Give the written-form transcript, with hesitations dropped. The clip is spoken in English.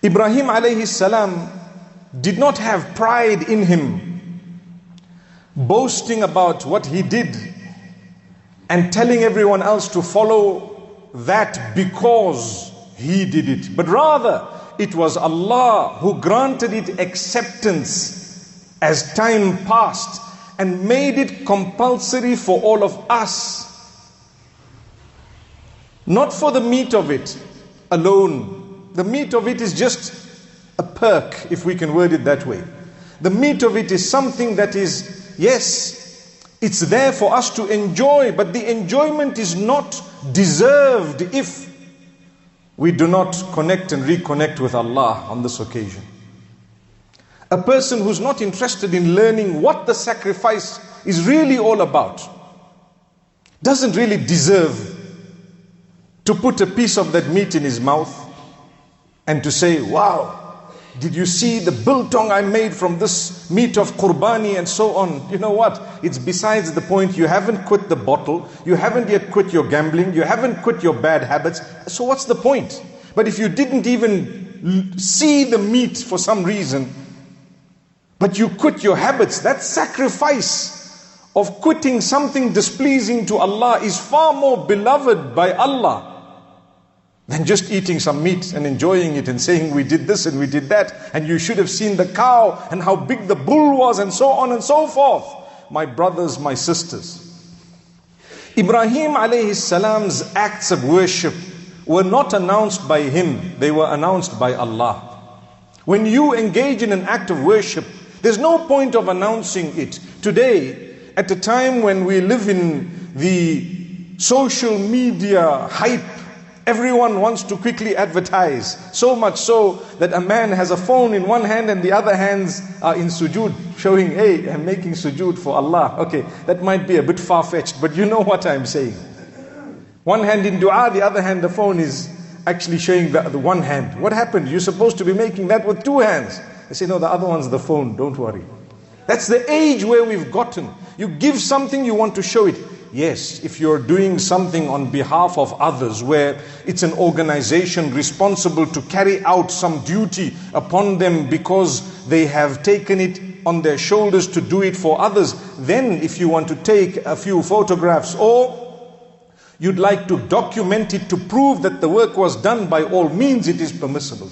Ibrahim alayhi salam did not have pride in him, boasting about what he did and telling everyone else to follow that because he did it. But rather, it was Allah who granted it acceptance as time passed and made it compulsory for all of us. Not for the meat of it alone. The meat of it is just a perk, if we can word it that way. The meat of it is something that is, yes, it's there for us to enjoy, but the enjoyment is not deserved if we do not connect and reconnect with Allah on this occasion. A person who's not interested in learning what the sacrifice is really all about doesn't really deserve to put a piece of that meat in his mouth and to say, wow, did you see the biltong I made from this meat of qurbani and so on? You know what? It's besides the point. You haven't quit the bottle. You haven't yet quit your gambling. You haven't quit your bad habits. So what's the point? But if you didn't even see the meat for some reason, but you quit your habits, that sacrifice of quitting something displeasing to Allah is far more beloved by Allah than just eating some meat and enjoying it and saying we did this and we did that and you should have seen the cow and how big the bull was and so on and so forth. My brothers, my sisters, Ibrahim alayhi salam's acts of worship were not announced by him, they were announced by Allah. When you engage in an act of worship, there's no point of announcing it. Today, at a time when we live in the social media hype, everyone wants to quickly advertise. So much so that a man has a phone in one hand and the other hands are in sujood, showing, hey, I'm making sujood for Allah. Okay, that might be a bit far-fetched, but you know what I'm saying. One hand in dua, the other hand the phone is actually showing the one hand. What happened? You're supposed to be making that with two hands. They say, no, the other one's the phone, don't worry. That's the age where we've gotten. You give something, you want to show it. Yes, if you're doing something on behalf of others, where it's an organization responsible to carry out some duty upon them because they have taken it on their shoulders to do it for others, then if you want to take a few photographs or you'd like to document it to prove that the work was done, by all means it is permissible.